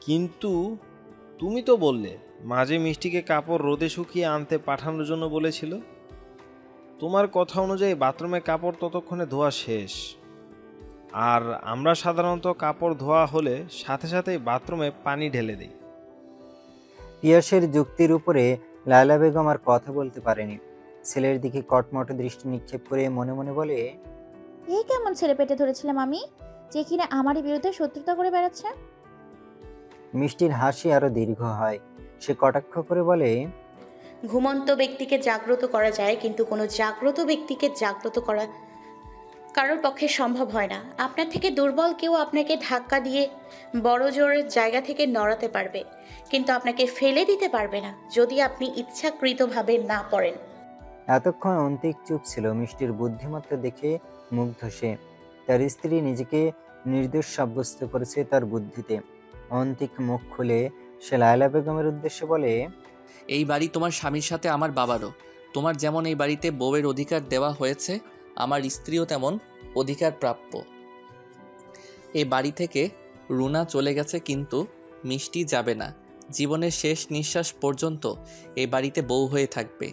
কিন্তু তুমি তো বললে মাঝে মিষ্টিকে কাপড় রোদে শুকিয়ে আনতে পাঠানোর জন্য বলেছিল। তোমার কথা অনুযায়ী বাথরুমে কাপড় ততক্ষণে ধোয়া শেষ। আর আমরা সাধারণত কাপড় ধোয়া হলে সাথে সাথেই বাথরুমে পানি ঢেলে দিই। পিয়াসের যুক্তির উপরে লায়লা বেগম আর কথা বলতে পারেনি। ছেলের দিকে কটমট দৃষ্টি নিক্ষেপ করে মনে মনে বলে, এই কেমন ছেলে পেটে ধরেছিলাম আমি, যে কিনা আমারই বিরুদ্ধে শত্রুতা করে বেড়াচ্ছে। মিষ্টির হাসি আরো দীর্ঘ হয়। সে কটাক্ষ করে বলে, ঘুমন্ত ব্যক্তিকে জাগ্রত করা যায়, কিন্তু কোনো জাগ্রত ব্যক্তিকে জাগ্রত করা কারোর পক্ষে সম্ভব হয় না। আপনার থেকে দুর্বল কেউ আপনাকে ধাক্কা দিয়ে বড় জোরের জায়গা থেকে নড়াতে পারবে, কিন্তু আপনাকে ফেলে দিতে পারবে না যদি আপনি ইচ্ছাকৃতভাবে না পড়েন। এতক্ষণ অন্তিক চুপ ছিল। মিষ্টির বুদ্ধিমত্তা দেখে মুগ্ধ সে। তার স্ত্রী নিজেকে নির্দোষ সাব্যস্ত করেছে তার বুদ্ধিতে। অন্তিক মুখ খুলে সে লায়লা বেগমের উদ্দেশ্যে বলে, এই বাড়ি তোমার স্বামীর সাথে আমার বাবারও। তোমার যেমন এই বাড়িতে বউয়ের অধিকার দেওয়া হয়েছে, আমার স্ত্রীও তেমন অধিকার প্রাপ্য। এই বাড়ি থেকে রুনা চলে গেছে, কিন্তু মিষ্টি যাবে না। জীবনের শেষ নিঃশ্বাস পর্যন্ত এই বাড়িতে বউ হয়ে থাকবে।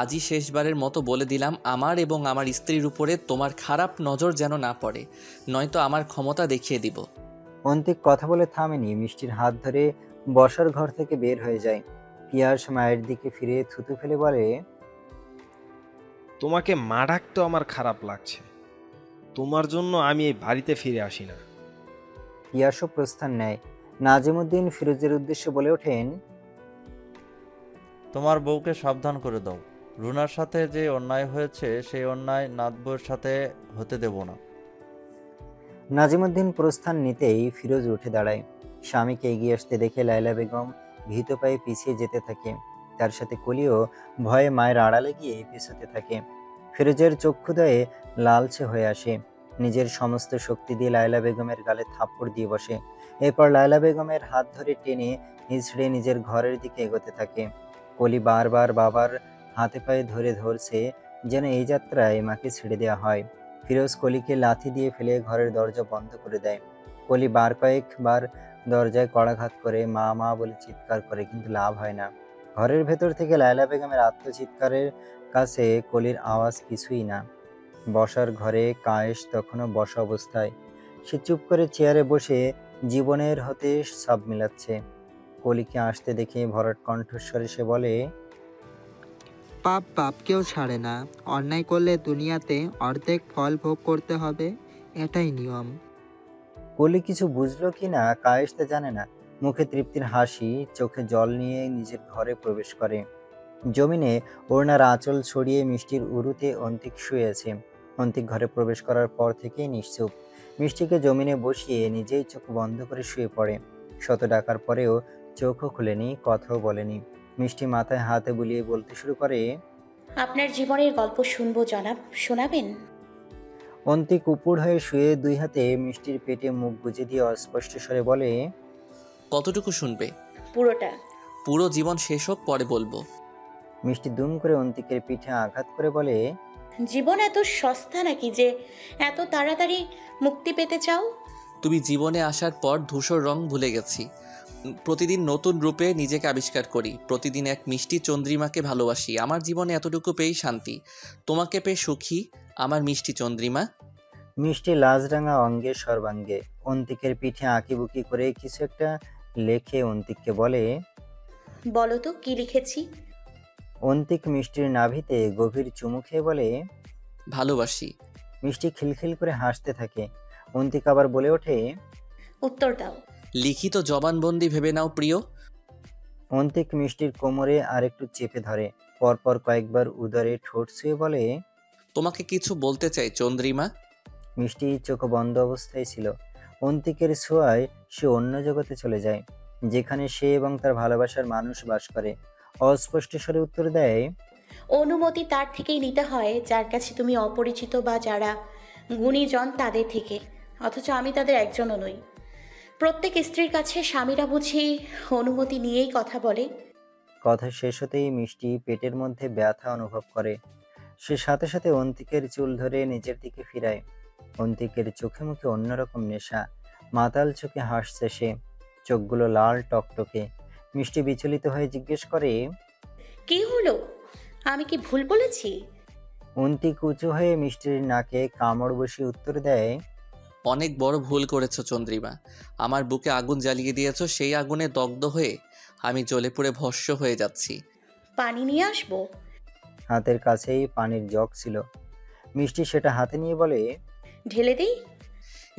আজই শেষবারের মতো বলে দিলাম, আমার এবং আমার স্ত্রীর উপরে তোমার খারাপ নজর যেন না পড়ে, নয়তো আমার ক্ষমতা দেখিয়ে দিব। অন্তিক কথা বলে থামেনি। মিষ্টির হাত ধরে বসার ঘর থেকে বের হয়ে যায়। পিয়াস মায়ের দিকে ফিরে থুতু ফেলে বলে, তোমাকে মা ডাকতেও আমার খারাপ লাগছে। তোমার জন্য আমি এই বাড়িতে ফিরে আসি না। পিয়াসও প্রস্থান নেয়। নাজিমুদ্দিন ফিরোজের উদ্দেশ্যে বলে ওঠেন, তোমার বউকে সাবধান করে দাও। রুনার সাথে যে অন্যায় হয়েছে সেই অন্যায় নাতবউয়ের সাথে হতে দেব না। নাজিমুদ্দিন প্রস্থান নিতেই ফিরোজ উঠে দাঁড়ায়। স্বামীকে এগিয়ে আসতে দেখে লায়লা বেগম ভীত পায়ে পিছিয়ে যেতে থাকে। তার সাথে কলিও ভয়ে মায়ের আড়ালে গিয়ে পিছাতে থাকে। ফিরোজের চক্ষুদয়ে লালচে হয়ে আসে। নিজের সমস্ত শক্তি দিয়ে লায়লা বেগমের গালে থাপ্পড় দিয়ে বসে। এরপর লায়লা বেগমের হাত ধরে টেনে হিঁচড়ে নিজের ঘরের দিকে এগোতে থাকে। কলি বারবার বাবার হাতে পায়ে ধরে ধরছে, যেন এই যাত্রায় মাকে ছেড়ে দেওয়া হয়। ফিরোজ কলিকে লাথি দিয়ে ফেলে ঘরের দরজা বন্ধ করে দেয়। কলি কয়েকবার দরজায় কড়াঘাত করে মা মা বলে চিৎকার করে, কিন্তু লাভ হয় না। ঘরের ভেতর থেকে লায়লা বেগমের আত্মচিৎকারের কাছে কলির আওয়াজ কিছুই না। বসার ঘরে কায়েস তখনও বসা অবস্থায়। সে চুপ করে চেয়ারে বসে জীবনের হতে সব মিলাচ্ছে। কলিকে আসতে দেখে ভরাট কণ্ঠস্বরে সে বলে, পাপ পাপকেও ছাড়ে না। অন্যায় করলে দুনিয়াতে অর্ধেক ফল ভোগ করতে হবে, এটাই নিয়ম। কলি কিছু বুঝলো কি না কায়েস তা জানে না। মুখে তৃপ্তির হাসি, চোখে জল নিয়ে নিজের ঘরে প্রবেশ করে। জমিনে ওড়নার আঁচল ছড়িয়ে মিষ্টির উরুতে অন্তিক শুয়ে আছে। অন্তিক ঘরে প্রবেশ করার পর থেকেই নিশ্চুপ। মিষ্টিকে জমিনে বসিয়ে নিজেই চোখ বন্ধ করে শুয়ে পড়ে। শত ডাকার পরেও চোখও খুলেনি, কথাও বলেনি। মিষ্টি মাথায় হাতে বুলিয়ে বলতে শুরু করে, আপনার জীবনের গল্প শুনবো জনাব, শোনাবেন? অন্তিক উপুড় হয়ে শুয়ে দুই হাতে মিষ্টির পেটে মুখ গুজে দিয়ে অস্পষ্ট স্বরে বলে, কতটুকু শুনবে? পুরোটা। পুরো জীবন শেষ হোক, পরে বলবো। মিষ্টি দুম করে অন্তিকের পিঠে আঘাত করে বলে, জীবন এত সস্তা নাকি যে এত তাড়াতাড়ি মুক্তি পেতে চাও? তুমি জীবনে আসার পর ধূসর রং ভুলে গেছি। প্রতিদিন নতুন রূপে নিজেকে আবিষ্কার করি। প্রতিদিন এক মিষ্টি চন্দ্রিমাকে ভালোবাসি। আমার জীবনে এতটুকু পেয়েই শান্তি। তোমাকে পেয়ে সুখী আমার মিষ্টি চন্দ্রিমা। মিষ্টি লাজরাঙা অঙ্গে সর্বাঙ্গে অন্তিকের পিঠে আঁকিবুকি করে কিছু একটা লেখে অন্তিককে বলে, বলো তো কি লিখেছি? অন্তিক মিষ্টির নাভিতে গভীর চুমু খেয়ে বলে, ভালোবাসি। মিষ্টি খিলখিল করে হাসতে থাকে। অন্তিক আবার বলে ওঠে, উত্তর দাও। লিখিত জবানবন্দি ভেবে নাও প্রিয়। অন্তিক মিষ্টির কোমরে আর একটু চেপে ধরে। পরপর কয়েকবার উদরে ঠোঁট ছুঁয়ে বলে, তোমাকে কিছু বলতে চাই চন্দ্রিমা। মিষ্টি চোখ বন্ধ অবস্থায় ছিল। অন্তিকের ছোঁয়ায় সে অন্য জগতে চলে যায়, যেখানে সে এবং তার ভালোবাসার মানুষ বাস করে। অস্পষ্ট স্বরে উত্তর দেয়, অনুমতি তার থেকেই নিতে হয় যার কাছে তুমি অপরিচিত, বা যারা গুণীজন তাদের থেকে। অথচ আমি তাদের একজনও নই। প্রত্যেক স্ত্রীর কাছে স্বামীরা বুঝি অনুমতি নিয়েই কথা বলে। কথা শেষ হতেই মিষ্টি পেটের মধ্যে ব্যথা অনুভব করে। সে সাথে সাথে অন্তিকের চুল ধরে নিজের দিকে ফিরায়। অন্তিকের চোখে মুখে অন্যরকম নেশা। মাতাল চোখে হাসছে সে। চোখগুলো লাল টকটকে। মিষ্টি বিচলিত হয়ে জিজ্ঞেস করে, কি হলো? আমি কি ভুল বলেছি? অন্তিক উঁচু হয়ে মিষ্টির নাকে কামড় বসিয়ে উত্তর দেয়, অনেক বড় ভুল করেছো চন্দ্রিমা। আমার বুকে আগুন জ্বালিয়ে দিয়েছো, সেই আগুনে দগ্ধ হয়ে আমি জ্বলে পুড়ে ভস্ম হয়ে যাচ্ছি। পানি নিয়ে আসবো? হাতের কাছেই পানির জগ ছিল। মিষ্টি সেটা হাতে নিয়ে বলে, ঢেলে দিই?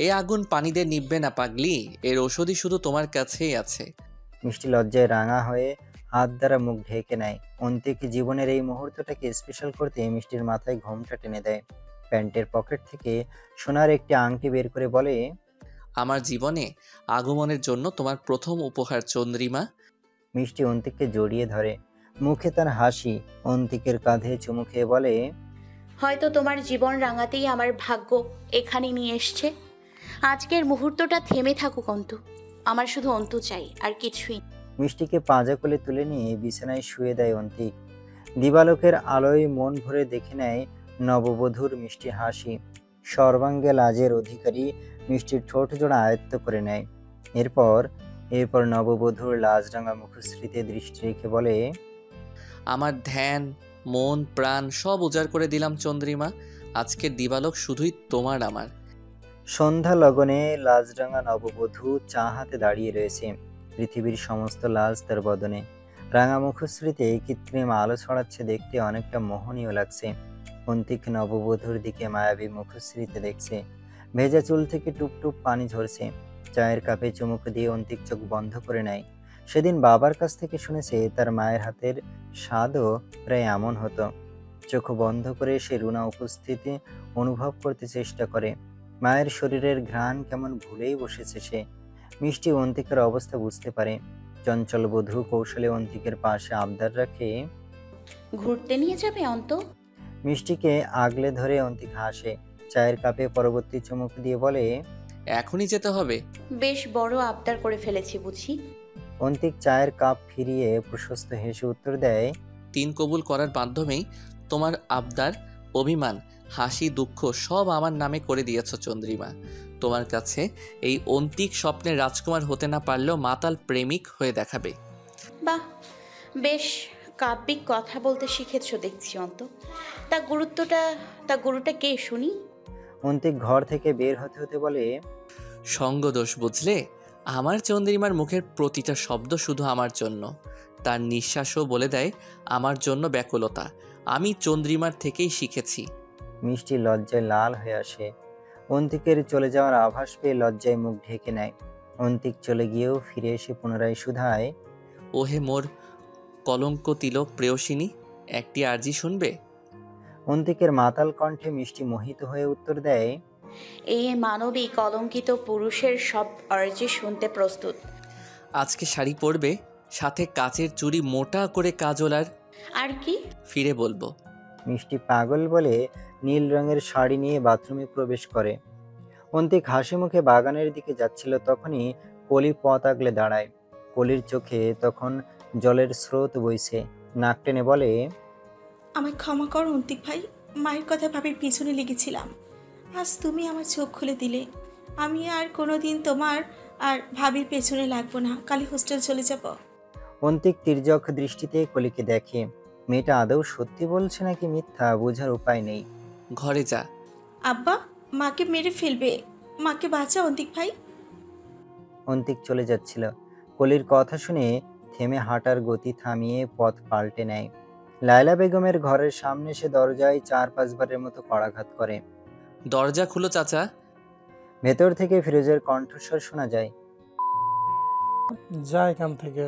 এই আগুন পানি দিয়ে নিভবে না পাগলি, এর ওষুধই শুধু তোমার কাছেই আছে। মিষ্টি লজ্জায় রাঙা হয়ে হাত দ্বারা মুখ ঢেকে নেয়। অন্তিক জীবনের এই মুহূর্তটাকে স্পেশাল করতে মিষ্টির মাথায় ঘোমটা টেনে দেয়। প্যান্টের পকেট থেকে সোনার একটি আংটি বের করে বলে, আমার জীবনে আগমনের জন্য তোমার প্রথম উপহার চন্দ্রিমা। মিষ্টি অন্তিককে জড়িয়ে ধরে, মুখে তার হাসি। অন্তিকের কাঁধে চুমু খেয়ে বলে, হয়তো তোমার জীবন রাঙাতেই আমার ভাগ্য এখানে নিয়ে এসছে। আজকের মুহূর্তটা থেমে থাকুক অন্তু। আমার শুধু অন্তু চাই, আর কিছুই। মিষ্টিকে পাঁজা কোলে তুলে নিয়ে বিছানায় শুয়ে দেয় অন্তিক। দিবালোকের আলোয় মন ভরে দেখে নেয় নববধূর মিষ্টি হাসি। সর্বাঙ্গে লাজের অধিকারী মিষ্টির ঠোঁট জোড়া আয়ত্ত করে নেয়। এরপর নববধূর লাজরাঙা মুখশ্রীতে দৃষ্টি রেখে বলে, আমার ধ্যান, মন, প্রাণ সব উজাড় করে দিলাম চন্দ্রিমা। আজকের দিবালোক শুধুই তোমার আমার। সন্ধ্যা লগনে লাজরাঙা নববধূ চা হাতে দাঁড়িয়ে রয়েছে। পৃথিবীর সমস্ত লাজ তার বদনে। রাঙা মুখশ্রীতে কৃত্রিম আলো ছড়াচ্ছে, দেখতে অনেকটা মোহনীয় লাগছে। অন্তিক নববধূর দিকে মায়াবী মুখশ্রীতে দেখছে। ভেজা চুল থেকে টুপটুপ পানি ঝরছে। চায়ের কাপে চুমুক দিয়ে অন্তিক চোখ বন্ধ করে নেয়। সেদিন বাবার কাছ থেকে শুনেছে তার মায়ের হাতের স্বাদও প্রায় এমন হতো। চোখ বন্ধ করে সে রুনা উপস্থিতি অনুভব করতে চেষ্টা করে। মায়ের শরীরের ঘ্রাণ কেমন ভুলেই বসেছে সে। মিষ্টি অন্তিকের অবস্থা বুঝতে পারে। চঞ্চল বধূ কৌশলে অন্তিকের পাশে আবদার রাখে, ঘুরতে নিয়ে যাবে অন্তু? মিষ্টিকে আগলে ধরে অন্তিক হাসে। চায়ের কাপে পরবর্তী চুমুক দিয়ে বলে, এখনই যেতে হবে? বেশ বড় আবদার করে ফেলেছি বুঝি। অন্তিক চায়ের কাপ ফিরিয়ে প্রশস্ত হেসে উত্তর দেয়, 3 কবুল করার মাধ্যমেই তোমার আবদার, অভিমান, হাসি, দুঃখ সব আমার নামে করে দিয়েছ চন্দ্রিমা। তোমার কাছে এই অন্তিক স্বপ্নের রাজকুমার হতে না পারলেও মাতাল প্রেমিক হয়ে দেখাবে। বাহ, বেশ কাব্যিক কথা বলতে শিখেছো দেখছি অন্তু। তা গুরুটা কে শুনি? অন্তিক ঘর থেকে বের হতে হতে বলে, সঙ্গদোষ বুঝলে? আমার চন্দ্রিমার মুখের প্রতিটা শব্দ শুধু আমার জন্য। তার নিঃশ্বাসও বলে দেয় আমার জন্য ব্যাকুলতা। আমি চন্দ্রিমার থেকেই শিখেছি। মিষ্টি লজ্জায় লাল হয়ে আসে। অন্তিকের চলে যাওয়ার আভাস পেয়ে লজ্জায় মুখ ঢেকে নেয়। অন্তিক চলে গিয়েও ফিরে এসে পুনরায় শুধায়, ওহে মোর কলঙ্ক তিলক প্রেয়সিনী, একটি আর্জি শুনবে? অন্তিকের মাতাল কণ্ঠে মিষ্টি মোহিত হয়ে উত্তর দেয়, এই মানবী কলঙ্কিত পুরুষের সব আর্জি শুনতে প্রস্তুত। আজকে শাড়ি পরবে, সাথে কাচের চুড়ি, মোটা করে কাজল, আর কি? ফিরে বলবো। মিষ্টি পাগল বলে নীল রঙের শাড়ি নিয়ে বাথরুমে প্রবেশ করে। অন্তিক হাসি মুখে বাগানের দিকে যাচ্ছিল, তখনই কলি পথ আগলে দাঁড়ায়। কলির চোখে তখন জলের স্রোত বইছে। নাক টেনে বলে, আমায় ক্ষমা করো অন্তিক ভাই, মায়ের কথা ভাবির পিছনে লেগেছিলাম। আজ তুমি আমার চোখ খুলে দিলে। আমি আর কোনোদিন তোমার আর ভাবির পেছনে লাগবো না। কালি হোস্টেল চলে যাব। অন্তিক তির্যক দৃষ্টিতে কলিকে দেখে। মেয়েটা আদৌ সত্যি বলছে নাকি মিথ্যা বোঝার উপায় নেই। ঘরে যা। আব্বা, মাকে মেরে ফেলবে। মাকে বাঁচাও অন্তিক ভাই। অন্তিক চলে যাচ্ছিল। কলির কথা শুনে থেমে হাঁটার গতি থামিয়ে পথ পাল্টে নেয়। লায়লা বেগমের ঘরের সামনে সে দরজায় 4-5 বারের মতো কড়াঘাত করে। দরজা খুলো চাচা। ভেতর থেকে ফিরোজের কণ্ঠস্বর শোনা যায়, যা এখান থেকে।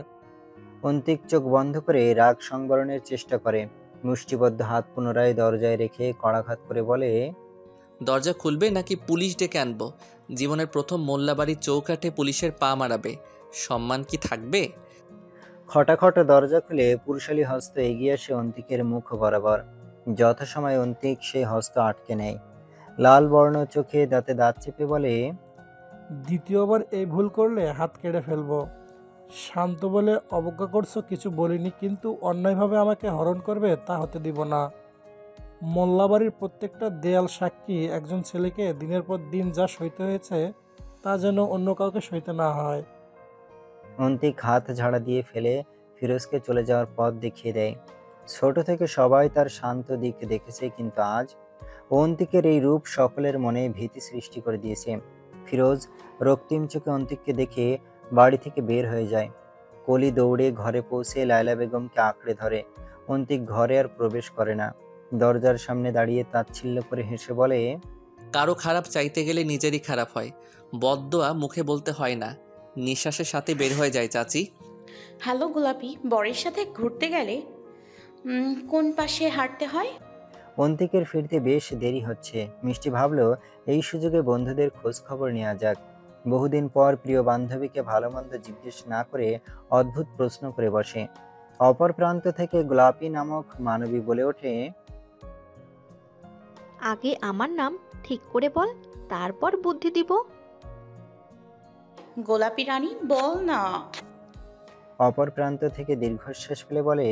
অন্তিক চোখ বন্ধ করে রাগ সংবরণের চেষ্টা করে। মুষ্টিবদ্ধ হাত পুনরায় দরজায় রেখে কড়াঘাত করে বলে, দরজা খুলবে নাকি পুলিশ ডেকে আনবো? জীবনের প্রথম মোল্লাবাড়ির চৌকাঠে পুলিশের পা মারাবে, সম্মান কি থাকবে? খটাখট দরজা খুলে পুরুষালী হস্ত এগিয়ে আসে অন্তিকের মুখ বরাবর। যথাসময় অন্তিক সেই হস্ত আটকে নেয়। লাল বর্ণ চোখে দাঁতে দাঁত চেপে বলে, দ্বিতীয়বার এই ভুল করলে হাত কেটে ফেলবো। শান্ত বলে অবজ্ঞা করছো, কিছু বলিনি, কিন্তু অন্যায়ভাবে আমাকে হরণ করবে তা হতে দিব না। মোল্লাবাড়ির প্রত্যেকটা দেয়াল সাক্ষী একজন ছেলেকে দিনের পর দিন যা সইতে হয়েছে তা যেন অন্য কাউকে সইতে না হয়। অন্তিক হাত ঝাড়া দিয়ে ফেলে ফিরোজকে চলে যাওয়ার পথ দেখিয়ে দেয়। ছোট থেকে সবাই তার শান্ত দিক দেখেছে, কিন্তু আজ অন্তিকের এই রূপ সকলের মনে ভীতি সৃষ্টি করে দিয়েছে। ফিরোজ রক্তিম চোখে অন্তিককে দেখে বাড়ি থেকে বের হয়ে যায়। কলি দৌড়ে ঘরে পৌঁছে লায়লা বেগমকে আঁকড়ে ধরে। অন্তিক ঘরে আর প্রবেশ করে না। দরজার সামনে দাঁড়িয়ে তাচ্ছিল্য করে হেসে বলে, কারো খারাপ চাইতে গেলে নিজেরই খারাপ হয়। বদদোয়া মুখে বলতে হয় না, নিঃশ্বাসের সাথে বের হয়ে যায় চাচি। হ্যালো গোলাপি, বরের সাথে ঘুরতে গেলে কোন পাশে হাঁটতে হয়? অন্তিকের ফিরতে বেশ দেরি হচ্ছে। মিষ্টি ভাবলো এই সুযোগে বন্ধুদের খোঁজ খবর নেওয়া যাক। বহুদিন পর প্রিয় বান্ধবীকে ভালো মন্দ জিজ্ঞেস না করে অদ্ভুত প্রশ্ন করে বসে। অপর প্রান্ত থেকে গোলাপি নামক মানবী বলে ওঠে, আগে আমার নাম ঠিক করে বল, তারপর বুদ্ধি দিব। গোলাপি রানী বল না। অপর প্রান্ত থেকে দীর্ঘশ্বাস ফেলে বলে,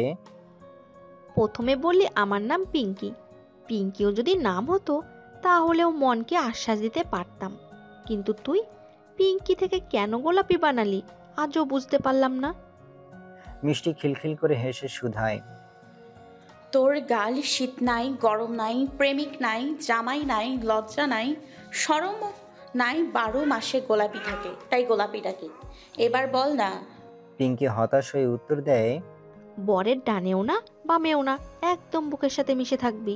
প্রথমে বললি আমার নাম পিঙ্কি। পিঙ্কিও যদি নাম হতো তাহলেও মনকে আশ্বাস দিতে পারতাম, কিন্তু তুই পিঙ্কি থেকে কেন গোলাপি বানালি আজও বুঝতে পারলাম না। মিষ্টি খিলখিল করে হেসে শুধায়, তোর গাল শীত নাই, গরম নাই, প্রেমিক নাই, জামাই নাই, লজ্জা নাই, শরম নাই, 12 মাসে গোলাপি থাকে, তাই গোলাপি ডাকে। এবার বল না। পিঙ্কি হতাশ হয়ে উত্তর দেয়, বরের ডানেও না বামেও না, একদম বুকের সাথে মিশে থাকবি।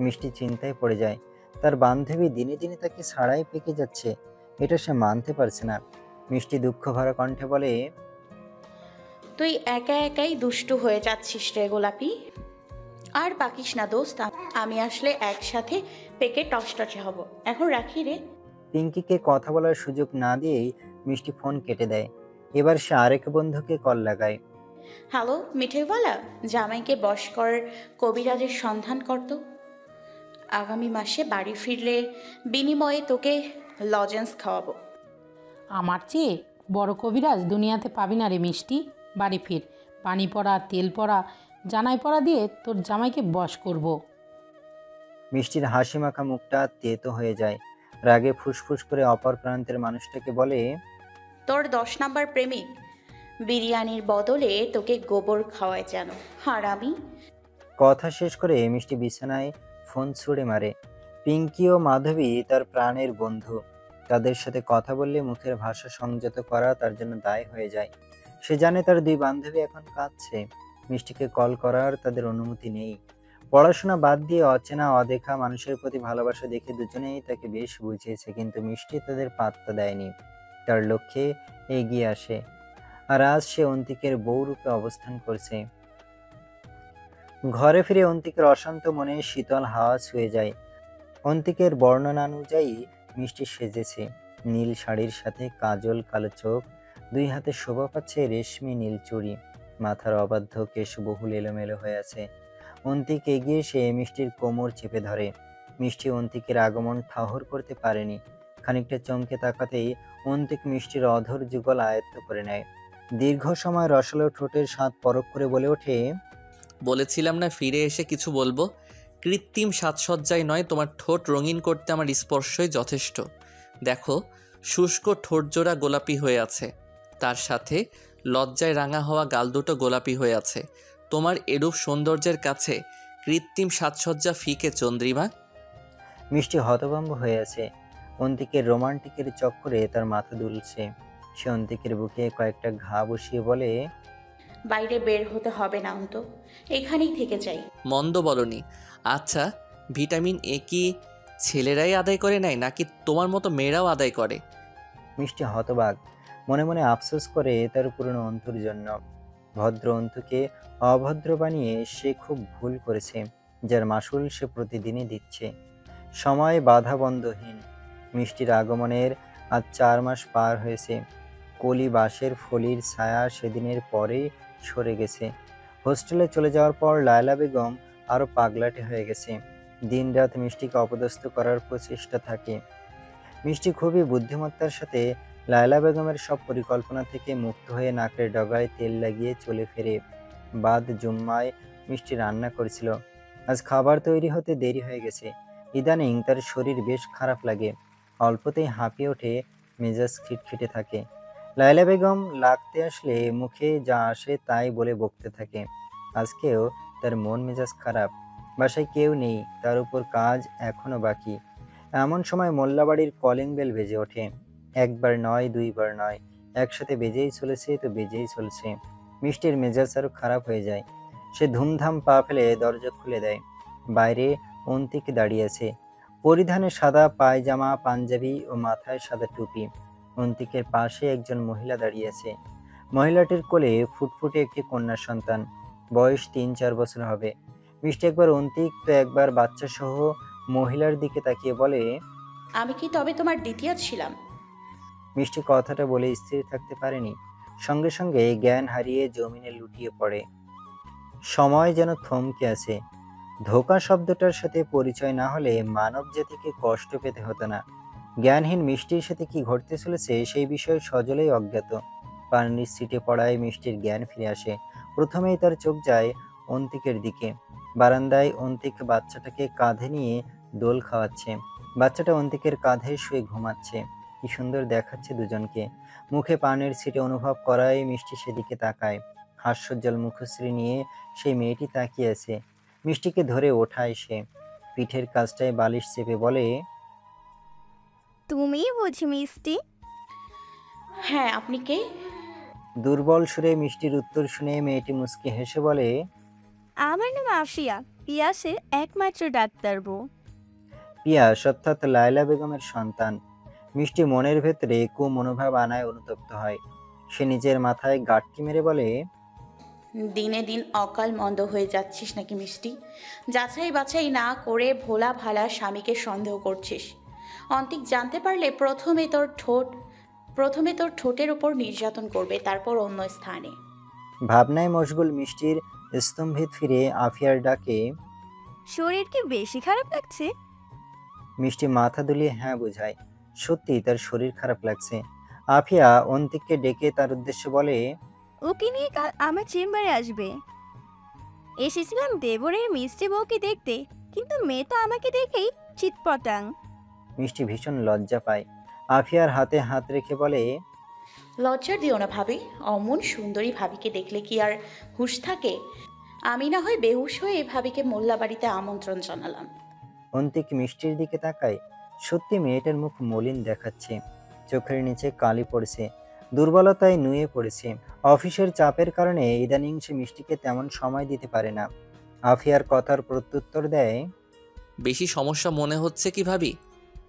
মিষ্টি চিন্তায় পড়ে যায়। তার বান্ধবী দিনে দিনে তাকে ছাড়াই পেকে যাচ্ছে, এটা সে মানতে পারছে না। মিষ্টি দুঃখ ভরা কণ্ঠে বলে, তুই একা একাই দুষ্টু হয়ে যাচ্ছিস রে গোলাপি। আর পাকিস না দোস্ত, আমি আসলে একসাথে পেকে টসটসে হব। এখন রাখি রে। পিঙ্কিকে কথা বলার সুযোগ না দিয়েই মিষ্টি ফোন কেটে দেয়। এবার সে আরেক বন্ধুকে কল লাগায়। হ্যালো মিঠেওয়ালা, জামাইকে বশ কর কবিরাজের সন্ধান করত। আগামী মাসে বাড়ি ফিরলে বিনিময়ে তোকে লজেন্স খাওয়াবো। আমার চেয়ে বড় কবিরাজ দুনিয়াতে পাবি না রে মিষ্টি। বাড়ি ফির, পানি পড়া, তেল পড়া, জানাই পড়া দিয়ে তোর জামাইকে বশ করব। মিষ্টির হাসি মাখা মুখটা তেতো হয়ে যায়। রাগে ফুসফুস করে অপর প্রান্তের মানুষটাকে বলে, তোর 10 নাম্বার প্রেমিক বিরিয়ানির বদলে তোকে গোবর খাওয়ায় যেন, হারামি। কথা শেষ করে মিষ্টি বিছানায় ফোন ছুঁড়ে মারে। পিঙ্কি ও মাধবী তার প্রাণের বন্ধু। তাদের সাথে কথা বললে মুখের ভাষা সংযত করা তার জন্য দায় হয়ে যায়। সে জানে তার দুই বান্ধবী এখন কাঁদছে। মিষ্টিকে কল করার তাদের অনুমতি নেই। পড়াশোনা বাদ দিয়ে অচেনা অদেখা মানুষের প্রতি ভালোবাসা দেখে দুজনেই তাকে বেশ বুঝিয়েছে, কিন্তু মিষ্টি তাদের পাত্তা দেয়নি। তার লক্ষ্যে এগিয়ে আসে। আর আজ সে অন্তিকের বউ রূপে অবস্থান করছে। ঘরে ফিরে অন্তিকের অশান্ত মনে শীতল হাওয়া ছুঁয়ে যায়। অন্তিকের বর্ণনানুযায়ী মিষ্টি সেজেছে। নীল শাড়ির সাথে কাজল, কালো চোখ, দুই হাতে শোভা পাচ্ছে রেশমি নীল চুড়ি, মাথার অবাধ্য কেশ বহুল এলোমেলো হয়ে আছে। অন্তিক এগিয়ে সে মিষ্টির কোমর চেপে ধরে। মিষ্টি অন্তিকের আগমন ঠাহর করতে পারেনি। খানিকটা চমকে তাকাতেই অন্তিক মিষ্টির অধর যুগল আয়ত্ত করে নেয়। দীর্ঘ সময় রসালো ঠোঁটের স্বাদ পরখ করে বলে ওঠে, বলেছিলাম না ফিরে এসে কিছু বলবো। কৃত্রিম সাজসজ্জায় নয়, তোমার ঠোঁট রঙিন করতে আমার স্পর্শই যথেষ্ট। দেখো, শুষ্ক ঠোঁটজোড়া গোলাপি হয়ে আছে, তার সাথে লজ্জায় রাঙা হওয়া গাল দুটো গোলাপি হয়ে আছে। তোমার এরূপ সৌন্দর্যের কাছে কৃত্রিম সাজসজ্জা ফিকে চন্দ্রিমা। মিষ্টি হতভম্ব হয়ে আছে। অন্তিকের রোমান্টিকের চক্করে তার মাথা দুলছে। সে অন্তিকের বুকে কয়েকটা ঘা বসিয়ে বলে, বাইরে বের হতে হবে না অন্ত, এখানেই থেকে যাই। মন্দ বলনি। আচ্ছা, ভিটামিন এ কি ছেলেরাই আদায় করে নেয় নাকি তোমার মতো মেয়েরাও আদায় করে? মিষ্টি হতবাক। মনে মনে আফসোস করে তার পুরনো অন্তুর জন্য। ভদ্র অন্তুকে অভদ্র বানিয়ে সে খুব ভুল করেছে, যার মাসুল সে প্রতিদিনই দিচ্ছে। সময় বাধাবন্ধহীন। মিষ্টির আগমনের আজ 4 মাস পার হয়েছে। কলি বাঁশের ফলির ছায়া সেদিনের পরেই সরে গেছে। হোস্টেলে চলে যাওয়ার পর লায়লা বেগম আরো পাগলাটে হয়ে গেছে। দিনরাত মিষ্টিকে অপদস্থ করার প্রচেষ্টা থাকে। মিষ্টি খুবই বুদ্ধিমত্তার সাথে লায়লা বেগমের সব পরিকল্পনা থেকে মুক্ত হয়ে নাকের ডগায় তেল লাগিয়ে চলে ফেরে। বাদ জুম্মায় মিষ্টি রান্না করেছিল। আজ খাবার তৈরি হতে দেরি হয়ে গেছে। ইদানিং তার শরীর বেশ খারাপ লাগে। অল্পতেই হাঁপিয়ে ওঠে, মেজাজ খিটখিটে থাকে। লায়লা বেগম লাগতে আসলে মুখে যা আসে তাই বলে বকতে থাকে। আজকেও তার মন মেজাজ খারাপ। বাসায় কেউ নেই, তার উপর কাজ এখনো বাকি। এমন সময় মোল্লাবাড়ির কলিং বেল বেজে ওঠে। একবার নয়, দুইবার নয়, একসাথে বেজেই চলেছে তো বেজেই চলছে। মিষ্টির মেজাজ আরো খারাপ হয়ে যায়। সে ধুমধাম পা ফেলে দরজা খুলে দেয়। বাইরে অন্তিক দাঁড়িয়ে আছে, পরিধানে সাদা পায়জামা, পাঞ্জাবি ও মাথায় সাদা টুপি। অন্তিকের পাশে একজন মহিলা দাঁড়িয়ে আছে। মহিলাটির কোলে ফুটফুটে একটি কন্যা সন্তান, বয়স 3-4 বছর হবে। মিষ্টি একবার অন্তিক তো একবার বাচ্চা সহ মহিলার দিকে তাকিয়ে বলে, আমি কি তবে তোমার দ্বিতীয় ছিলাম? মিষ্টি কথাটা বলে স্থির থাকতে পারেনি, সঙ্গে সঙ্গে জ্ঞান হারিয়ে জমিনে লুটিয়ে পড়ে। সময় যেন থমকে আছে। ধোঁকা শব্দটার সাথে পরিচয় না হলে মানব জাতিকে কষ্ট পেতে হতো না। জ্ঞানহীন মিষ্টির সাথে কি ঘটতে চলেছে সেই বিষয়ে সজলেই অজ্ঞাত। পানির সিটে পড়ায় মিষ্টির জ্ঞান ফিরে আসে। প্রথমেই তার চোখ যায় অন্তিকের দিকে। বারান্দায় অন্তিক বাচ্চাটাকে কাঁধে নিয়ে দোল খাওয়াচ্ছে। বাচ্চাটা অন্তিকের কাঁধে শুয়ে ঘুমাচ্ছে। কি সুন্দর দেখাচ্ছে দুজনকে। মুখে পানির সিটে অনুভব করায় মিষ্টি সেদিকে তাকায়। হাস্যোজ্জ্বল মুখশ্রী নিয়ে সেই মেয়েটি তাকিয়ে আছে। মিষ্টিকে ধরে ওঠায় সে। পিঠের কাছটায় বালিশ চেপে বলে, তুমিই বুঝি মিষ্টি? হ্যাঁ, আপনি কে? দুর্বল সুরে মিষ্টির উত্তর শুনে মেয়েটি মুচকি হেসে বলে, আমার নাম আফিয়া, পিয়াসের একমাত্র ডাক্তার বউ। পিয়াস অর্থাৎ লায়লা বেগমের সন্তান। মিষ্টি মনের ভেতরে কুমনোভাব আনায় অনুতপ্ত হয়। সে নিজের মাথায় গাঁটটি মেরে বলে, দিনে দিন অকাল মন্দ হয়ে যাচ্ছিস নাকি মিষ্টি? যাচাই বাছাই না করে ভোলা ভালা স্বামীকে সন্দেহ করছিস। অন্তিক জানতে পারলে প্রথমে তোর ঠোঁটের উপর নির্যাতন করবে, তারপর অন্য স্থানে। ভাবনায় মশগুল মিষ্টির স্তম্ভিত ফিরে আফিয়ার ডাকে। শরীর কি বেশি খারাপ লাগছে? মিষ্টি মাথা দুলিয়ে হ্যাঁ বোঝায়। সত্যি তার শরীর খারাপ লাগছে। আফিয়া অন্তিককে ডেকে তার উদ্দেশ্যে বলে, ওকে নিয়ে কাল আমার চেম্বারে আসবে। এসেছিলাম দেবরের মিষ্টি বউকে দেখতে, কিন্তু মেয়ে তো আমাকে দেখেই চিৎপটাং। মিষ্টি ভীষণ লজ্জা পায়। আফিয়ার হাতে হাত রেখে বলে, লজ্জার দিও না ভাবি, অমন সুন্দরী ভাবিকে দেখলে কি আর হুঁশ থাকে? আমি না হয় বেহুশ হয়ে ভাবিকে মোল্লাবাড়িতে আমন্ত্রণ জানালাম। অন্তিক মিষ্টির দিকে তাকায়। সত্যি মেয়েটার মুখ মলিন দেখাচ্ছে। চোখের নিচে কালি পড়েছে, দুর্বলতায় নুয়ে পড়েছে। অফিসের চাপের কারণে ইদানিং সে মিষ্টিকে তেমন সময় দিতে পারে না। আফিয়ার কথার প্রত্যুত্তর দেয়, বেশি সমস্যা মনে হচ্ছে কি ভাবি?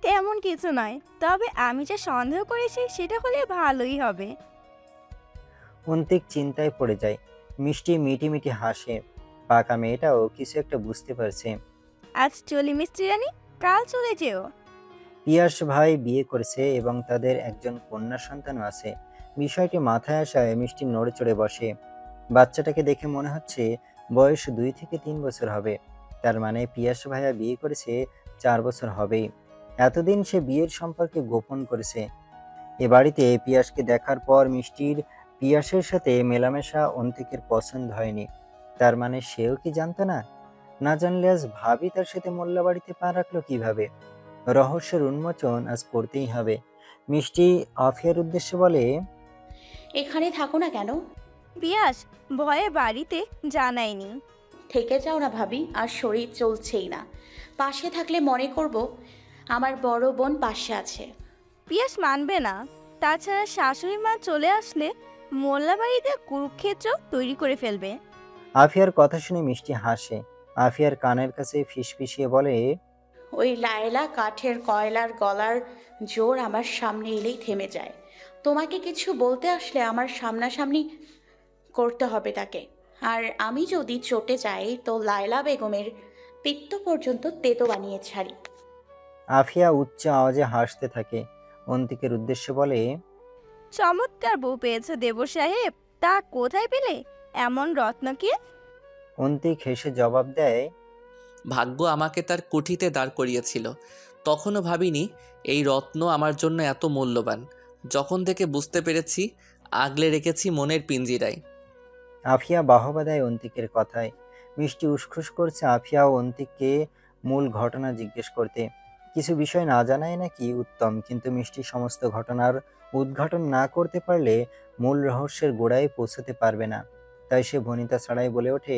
তেমন কিছু নয়, তবে আমি যা সন্দেহ করেছি সেটা হলে ভালোই হবে। অন্তিক চিন্তায় পড়ে যায়। মিষ্টি মিটি মিটি হাসে। পাকা মেয়েটাও কিছু একটা বুঝতে পারছে। আজ চলি মিষ্টি রানী, কাল চলে যেও। পিয়াস ভাই বিয়ে করেছে এবং তাদের একজন কন্যা সন্তানও আছে। বিষয়টি মাথায় আসায় মিষ্টি নড়ে চড়ে বসে। বাচ্চাটাকে দেখে মনে হচ্ছে বয়স 2 থেকে 3 বছর হবে। তার মানে পিয়াস ভাইয়া বিয়ে করেছে 4 বছর হবেই। এতদিন সে বিয়ের সম্পর্কে গোপন করেছে। এ বাড়িতে পিয়াসকে দেখার পর মিষ্টির পিয়াসের সাথে মেলামেশা অন্তিকের পছন্দ হয়নি। তার মানে সেও কি জানতো না? না জানলে আজ ভাবি তার সাথে মোল্লা বাড়িতে পা রাখলো কিভাবে? রহস্যের উন্মোচন আজ করতেই হবে। মিষ্টি আফিয়ার উদ্দেশ্যে বলে, এখানে থাকো না কেন? পিয়াস ভয়ে বাড়িতে জানায়নি। থেকে যাও না ভাবি, আর শরীর চলছেই না। পাশে থাকলে মনে করব আমার বড় বোন পাশে আছে। পিয়াস মানবে না। তাছাড়া শাশুড়ি মা চলে আসলে মোল্লা বাড়িতে কুরুক্ষেত্র তৈরি করে ফেলবে। আফিয়ার কথা শুনে মিষ্টি হাসে। আফিয়ার কানের কাছে ফিসফিসিয়ে বলে, ওই লায়লা কাঠের কয়লার গলার জোর আমার সামনে এলেই থেমে যায়। তোমাকে কিছু বলতে আসলে আমার সামনাসামনি করতে হবে তাকে। আর আমি যদি চটে যাই তো লায়লা বেগমের পিত্ত পর্যন্ত তেতো বানিয়ে ছাড়ি। আফিয়া উচ্চ আওয়াজে হাসতে থাকে। অন্তিকের উদ্দেশ্যে বলে, চমৎকার বউ পেয়েছো দেবর সাহেব, তা কোথায় পেলে এমন রত্নকে? অন্তিক হেসে জবাব দেয়, ভাগ্য আমাকে তার কুঠিতে দাঁড় করিয়েছিল। তখনও ভাবিনি এই রত্ন আমার জন্য এত মূল্যবান। যখন থেকে বুঝতে পেরেছি, আগলে রেখেছি মনের পিঞ্জিরায়। আফিয়া বাহবা দেয় অন্তিকের কথায়। মিষ্টি উসখুস করছে আফিয়া ও অন্তিককে মূল ঘটনা জিজ্ঞেস করতে। কিছু বিষয় না জানাই নাকি উত্তম, কিন্তু মিষ্টি সমস্ত ঘটনার উদ্ঘাটন না করতে পারলে মূল রহস্যের গোড়ায় পৌঁছতে পারবে না। তাই সে ভনিতা ছাড়াই বলে ওঠে,